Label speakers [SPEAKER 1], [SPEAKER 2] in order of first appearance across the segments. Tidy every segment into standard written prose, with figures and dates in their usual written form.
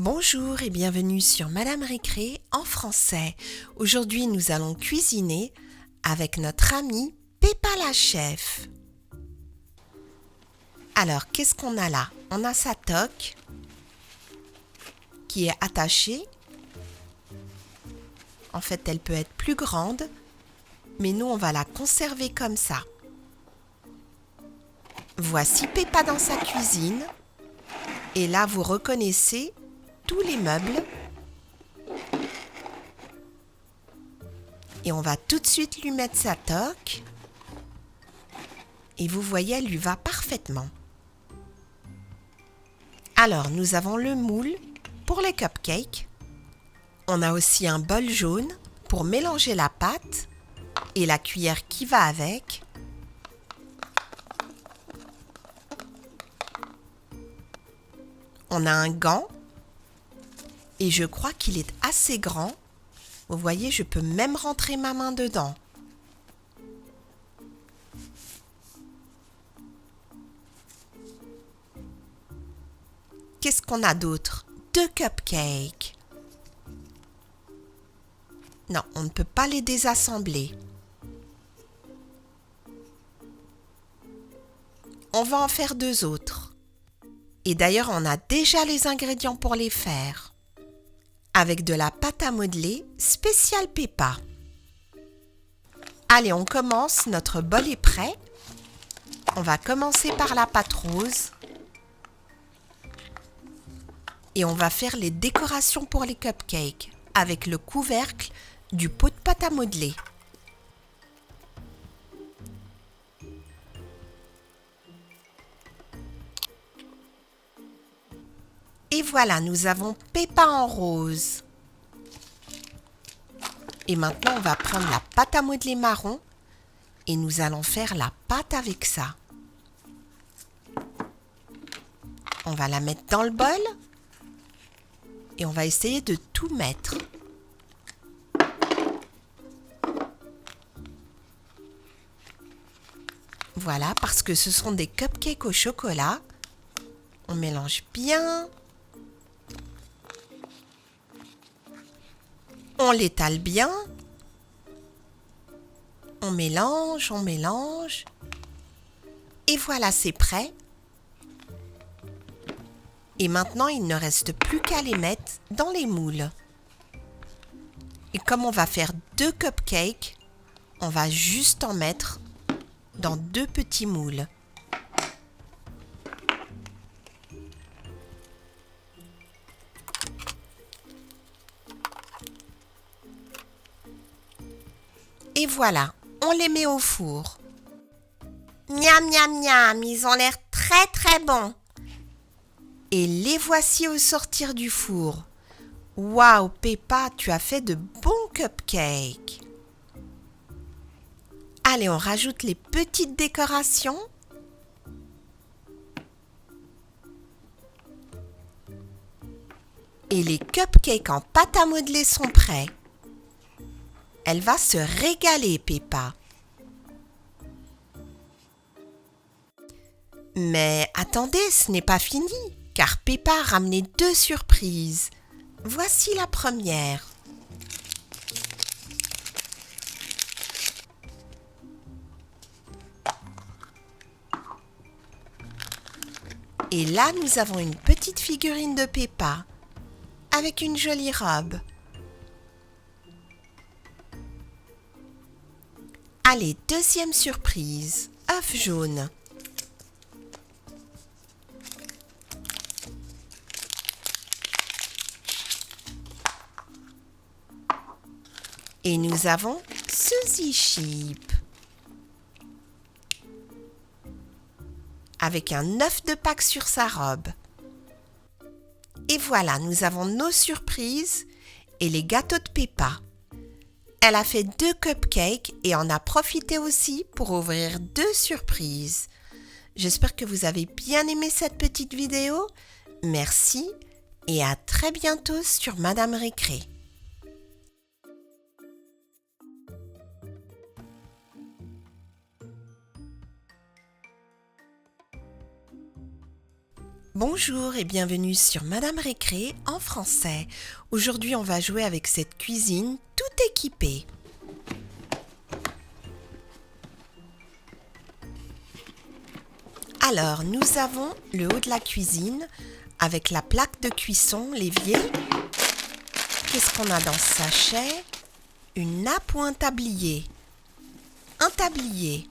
[SPEAKER 1] Bonjour et bienvenue sur Madame Récré en français. Aujourd'hui, nous allons cuisiner avec notre amie Peppa la chef. Alors, qu'est-ce qu'on a là? On a sa toque qui est attachée. En fait, elle peut être plus grande, mais nous, on va la conserver comme ça. Voici Peppa dans sa cuisine. Et là, vous reconnaissez tous les meubles. Et on va tout de suite lui mettre sa toque. Et vous voyez, elle lui va parfaitement. Alors, nous avons le moule pour les cupcakes. On a aussi un bol jaune pour mélanger la pâte et la cuillère qui va avec. On a un gant et je crois qu'il est assez grand. Vous voyez, je peux même rentrer ma main dedans. Qu'est-ce qu'on a d'autre? 2 cupcakes. Non, on ne peut pas les désassembler. On va en faire 2 autres. Et d'ailleurs, on a déjà les ingrédients pour les faire. Avec de la pâte à modeler spéciale Peppa. Allez, on commence. Notre bol est prêt. On va commencer par la pâte rose. Et on va faire les décorations pour les cupcakes avec le couvercle du pot de pâte à modeler. Et voilà, nous avons Peppa en rose. Et maintenant, on va prendre la pâte à modeler marron et nous allons faire la pâte avec ça. On va la mettre dans le bol et on va essayer de tout mettre. Voilà, parce que ce sont des cupcakes au chocolat. On mélange bien. On l'étale bien. On mélange, on mélange. Et voilà, c'est prêt. Et maintenant, il ne reste plus qu'à les mettre dans les moules. Et comme on va faire 2 cupcakes, on va juste en mettre dans 2 petits moules. Et voilà, on les met au four. Miam, miam, miam, ils ont l'air très très bons. Et les voici au sortir du four. Waouh, Peppa, tu as fait de bons cupcakes. Allez, on rajoute les petites décorations. Et les cupcakes en pâte à modeler sont prêts. Elle va se régaler, Peppa. Mais attendez, ce n'est pas fini, car Peppa a ramené 2 surprises. Voici la première. Et là, nous avons une petite figurine de Peppa, avec une jolie robe. Allez, deuxième surprise, œuf jaune. Et nous avons Suzy Sheep. Avec un œuf de Pâques sur sa robe. Et voilà, nous avons nos surprises et les gâteaux de Peppa. Elle a fait 2 cupcakes et en a profité aussi pour ouvrir 2 surprises. J'espère que vous avez bien aimé cette petite vidéo. Merci et à très bientôt sur Madame Récré. Bonjour et bienvenue sur Madame Récré en français. Aujourd'hui, on va jouer avec cette cuisine tout équipée. Alors, nous avons le haut de la cuisine avec la plaque de cuisson, l'évier. Qu'est-ce qu'on a dans ce sachet? Une nappe ou un tablier? Un tablier.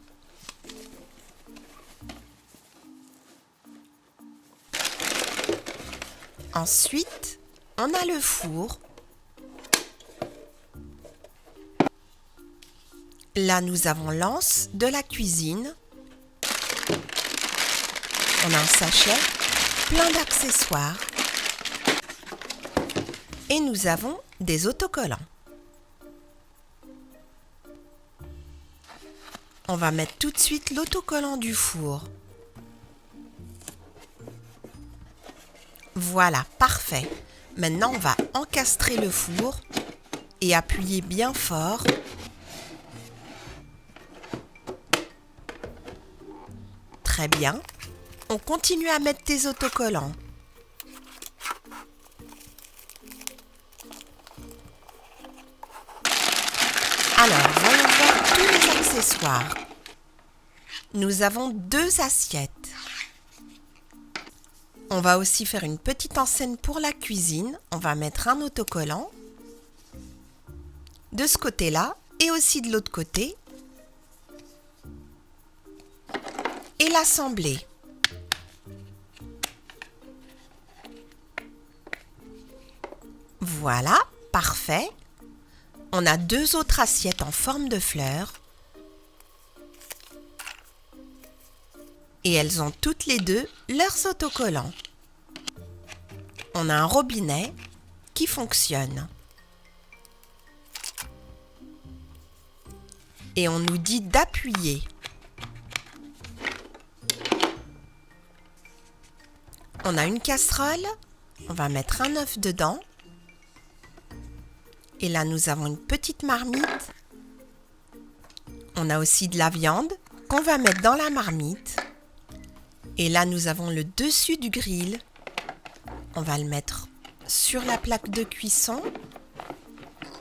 [SPEAKER 1] Ensuite, on a le four. Là, nous avons l'anse de la cuisine. On a un sachet plein d'accessoires. Et nous avons des autocollants. On va mettre tout de suite l'autocollant du four. Voilà, parfait. Maintenant, on va encastrer le four et appuyer bien fort. Très bien. On continue à mettre des autocollants. Alors, voyons voir tous les accessoires. Nous avons 2 assiettes. On va aussi faire une petite enseigne pour la cuisine. On va mettre un autocollant de ce côté-là et aussi de l'autre côté. Et l'assembler. Voilà, parfait. On a 2 autres assiettes en forme de fleurs. Et elles ont toutes les deux leurs autocollants. On a un robinet qui fonctionne. Et on nous dit d'appuyer. On a une casserole. On va mettre un œuf dedans. Et là, nous avons une petite marmite. On a aussi de la viande qu'on va mettre dans la marmite. Et là, nous avons le dessus du grill. On va le mettre sur la plaque de cuisson.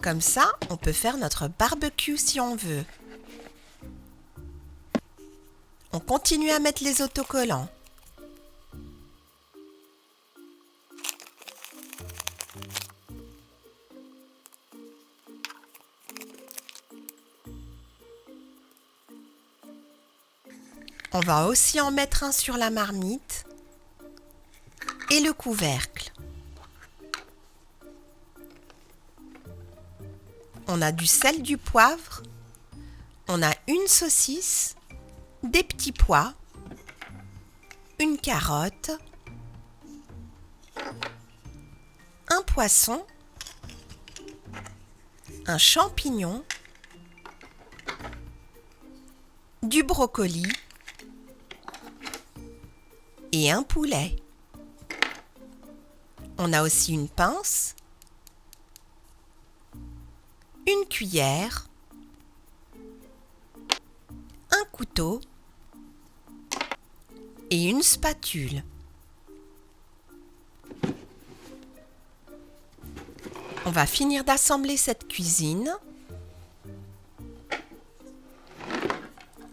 [SPEAKER 1] Comme ça, on peut faire notre barbecue si on veut. On continue à mettre les autocollants. On va aussi en mettre un sur la marmite et le couvercle. On a du sel, du poivre, on a une saucisse, des petits pois, une carotte, un poisson, un champignon, du brocoli, et un poulet. On a aussi une pince, une cuillère, un couteau et une spatule. On va finir d'assembler cette cuisine.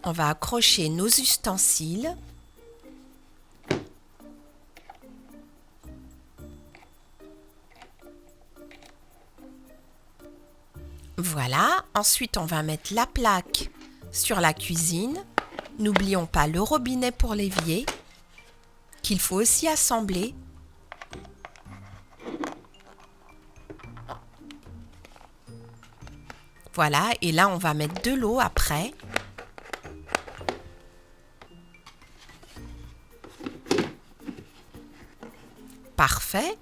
[SPEAKER 1] On va accrocher nos ustensiles. Voilà, ensuite on va mettre la plaque sur la cuisine. N'oublions pas le robinet pour l'évier, qu'il faut aussi assembler. Voilà, et là on va mettre de l'eau après. Parfait.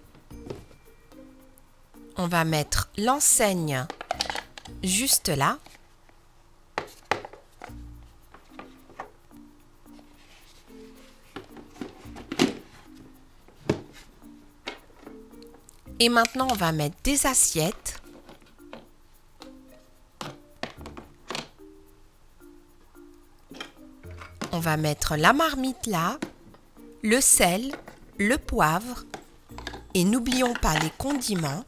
[SPEAKER 1] On va mettre l'enseigne juste là. Et maintenant, on va mettre des assiettes. On va mettre la marmite là, le sel, le poivre et n'oublions pas les condiments.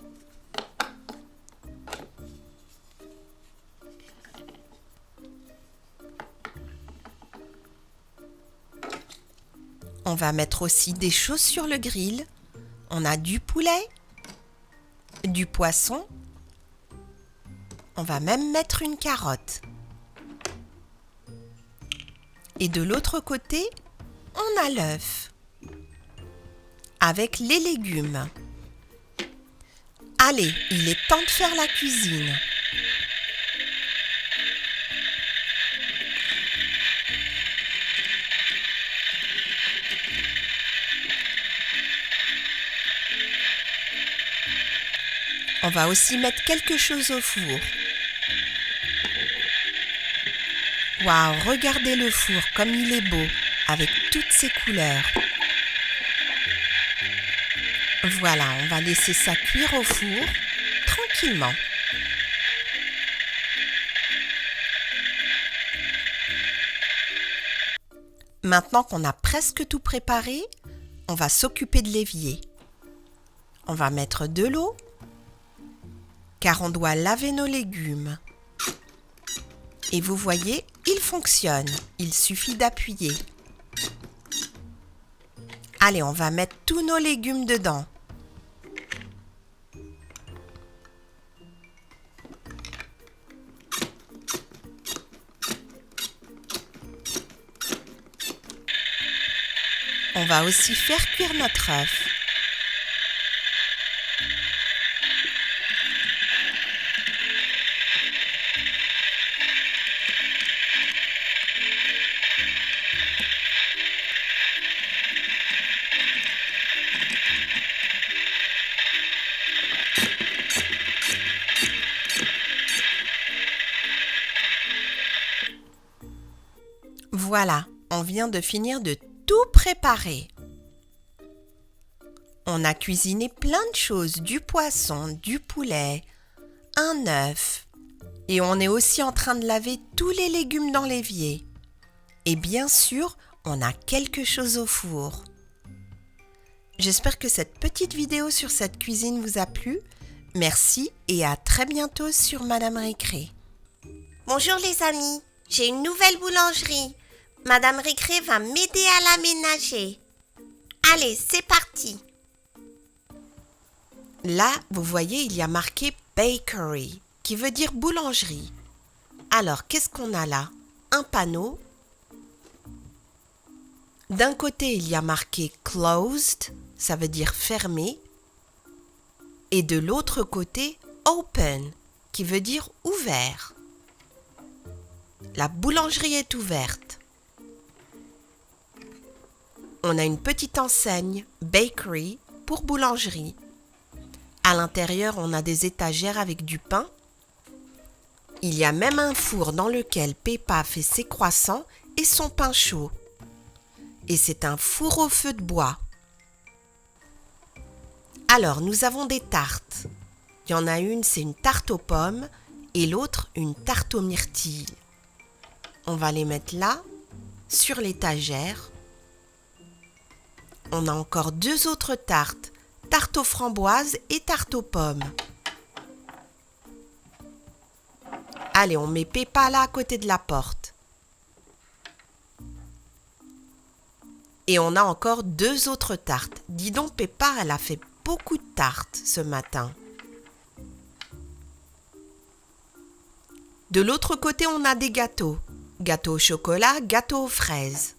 [SPEAKER 1] On va mettre aussi des choses sur le grill. On a du poulet, du poisson. On va même mettre une carotte. Et de l'autre côté, on a l'œuf avec les légumes. Allez, il est temps de faire la cuisine. On va aussi mettre quelque chose au four. Waouh, regardez le four comme il est beau, avec toutes ses couleurs. Voilà, on va laisser ça cuire au four, tranquillement. Maintenant qu'on a presque tout préparé, on va s'occuper de l'évier. On va mettre de l'eau, car on doit laver nos légumes. Et vous voyez, il fonctionne. Il suffit d'appuyer. Allez, on va mettre tous nos légumes dedans. On va aussi faire cuire notre œuf. Voilà, on vient de finir de tout préparer. On a cuisiné plein de choses, du poisson, du poulet, un œuf. Et on est aussi en train de laver tous les légumes dans l'évier. Et bien sûr, on a quelque chose au four. J'espère que cette petite vidéo sur cette cuisine vous a plu. Merci et à très bientôt sur Madame Récré.
[SPEAKER 2] Bonjour les amis, j'ai une nouvelle boulangerie. Madame Récré va m'aider à l'aménager. Allez, c'est parti.
[SPEAKER 1] Là, vous voyez, il y a marqué bakery, qui veut dire boulangerie. Alors, qu'est-ce qu'on a là? Un panneau. D'un côté, il y a marqué closed, ça veut dire fermé. Et de l'autre côté, open, qui veut dire ouvert. La boulangerie est ouverte. On a une petite enseigne, bakery, pour boulangerie. À l'intérieur, on a des étagères avec du pain. Il y a même un four dans lequel Peppa fait ses croissants et son pain chaud. Et c'est un four au feu de bois. Alors, nous avons des tartes. Il y en a une, c'est une tarte aux pommes et l'autre, une tarte aux myrtilles. On va les mettre là, sur l'étagère. On a encore deux autres tartes, tarte aux framboises et tarte aux pommes. Allez, on met Peppa là à côté de la porte. Et on a encore deux autres tartes. Dis donc, Peppa, elle a fait beaucoup de tartes ce matin. De l'autre côté, on a des gâteaux. Gâteau au chocolat, gâteau aux fraises.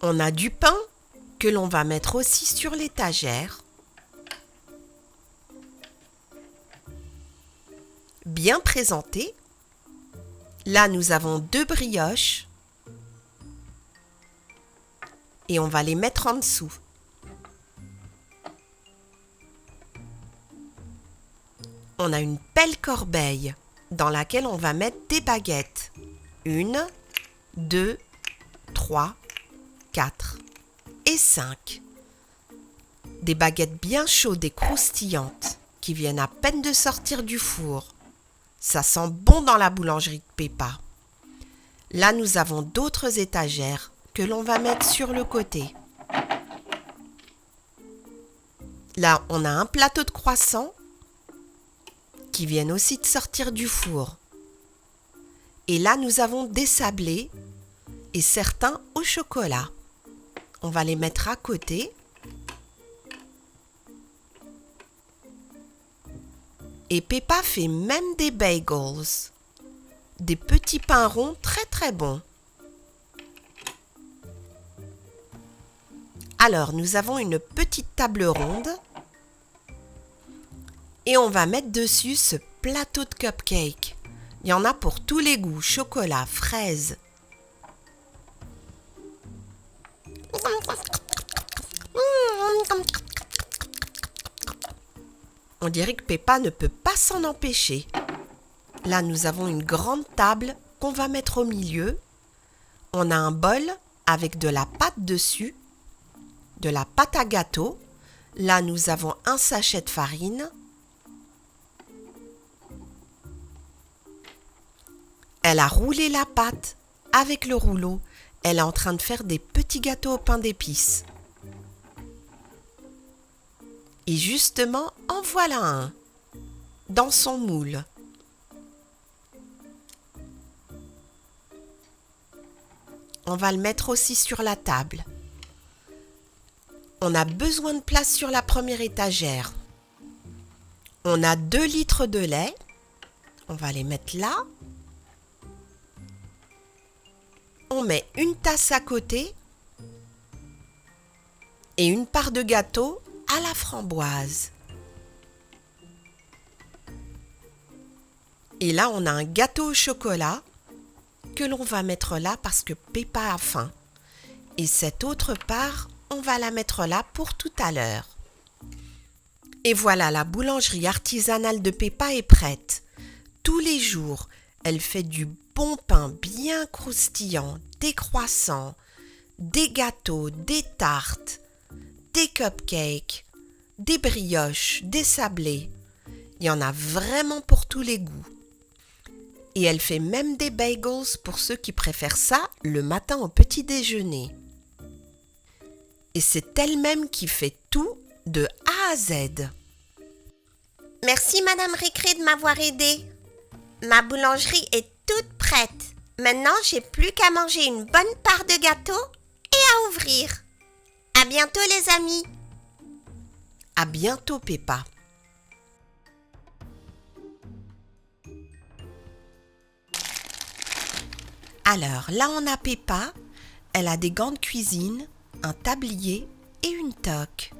[SPEAKER 1] On a du pain que l'on va mettre aussi sur l'étagère. Bien présenté. Là, nous avons deux brioches. Et on va les mettre en dessous. On a une belle corbeille dans laquelle on va mettre des baguettes. 1, 2, 3, 4 et 5. Des baguettes bien chaudes et croustillantes qui viennent à peine de sortir du four. Ça sent bon dans la boulangerie de Peppa. Là, nous avons d'autres étagères que l'on va mettre sur le côté. Là, on a un plateau de croissants qui viennent aussi de sortir du four. Et là, nous avons des sablés et certains au chocolat. On va les mettre à côté. Et Peppa fait même des bagels, des petits pains ronds très très bons. Alors, nous avons une petite table ronde et on va mettre dessus ce plateau de cupcakes. Il y en a pour tous les goûts, chocolat, fraises. On dirait que Peppa ne peut pas s'en empêcher. Là, nous avons une grande table qu'on va mettre au milieu. On a un bol avec de la pâte dessus, de la pâte à gâteau. Là, nous avons un sachet de farine. Elle a roulé la pâte avec le rouleau. Elle est en train de faire des petits gâteaux au pain d'épices. Et justement, en voilà un, dans son moule. On va le mettre aussi sur la table. On a besoin de place sur la première étagère. On a 2 litres de lait. On va les mettre là. On met une tasse à côté et une part de gâteau à la framboise. Et là, on a un gâteau au chocolat que l'on va mettre là parce que Peppa a faim. Et cette autre part, on va la mettre là pour tout à l'heure. Et voilà, la boulangerie artisanale de Peppa est prête. Tous les jours, elle fait du bon pain bien croustillant, des croissants, des gâteaux, des tartes, des cupcakes, des brioches, des sablés. Il y en a vraiment pour tous les goûts. Et elle fait même des bagels pour ceux qui préfèrent ça le matin au petit déjeuner. Et c'est elle-même qui fait tout de A à Z.
[SPEAKER 2] Merci Madame Récré de m'avoir aidée. Ma boulangerie est toute prête. Maintenant, j'ai plus qu'à manger une bonne part de gâteau et à ouvrir. À bientôt les amis.
[SPEAKER 1] À bientôt Peppa. Alors là on a Peppa, elle a des gants de cuisine, un tablier et une toque.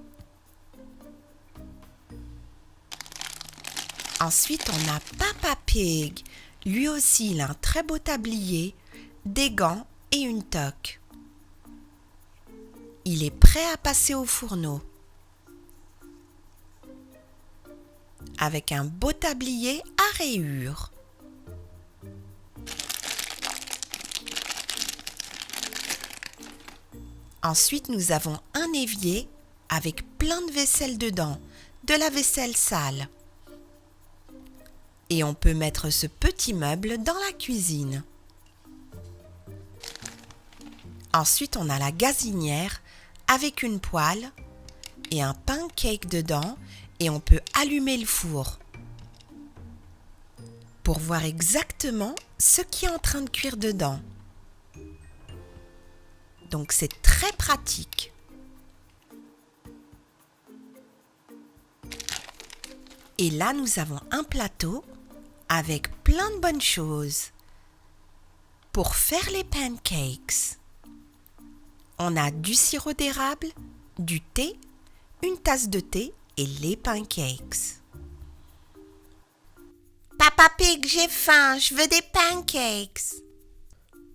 [SPEAKER 1] Ensuite on a Papa Pig, lui aussi il a un très beau tablier, des gants et une toque. Il est prêt à passer au fourneau. Avec un beau tablier à rayures. Ensuite, nous avons un évier avec plein de vaisselle dedans, de la vaisselle sale. Et on peut mettre ce petit meuble dans la cuisine. Ensuite, on a la gazinière avec une poêle et un pancake dedans et on peut allumer le four pour voir exactement ce qui est en train de cuire dedans. Donc c'est très pratique. Et là, nous avons un plateau avec plein de bonnes choses pour faire les pancakes. On a du sirop d'érable, du thé, une tasse de thé et les pancakes.
[SPEAKER 2] Papa Pig, j'ai faim, je veux des pancakes.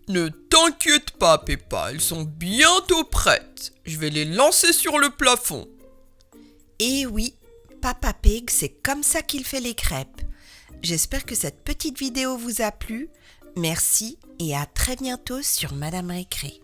[SPEAKER 3] Ne t'inquiète pas, Peppa, elles sont bientôt prêtes. Je vais les lancer sur le plafond.
[SPEAKER 1] Et oui, Papa Pig, c'est comme ça qu'il fait les crêpes. J'espère que cette petite vidéo vous a plu. Merci et à très bientôt sur Madame Récré.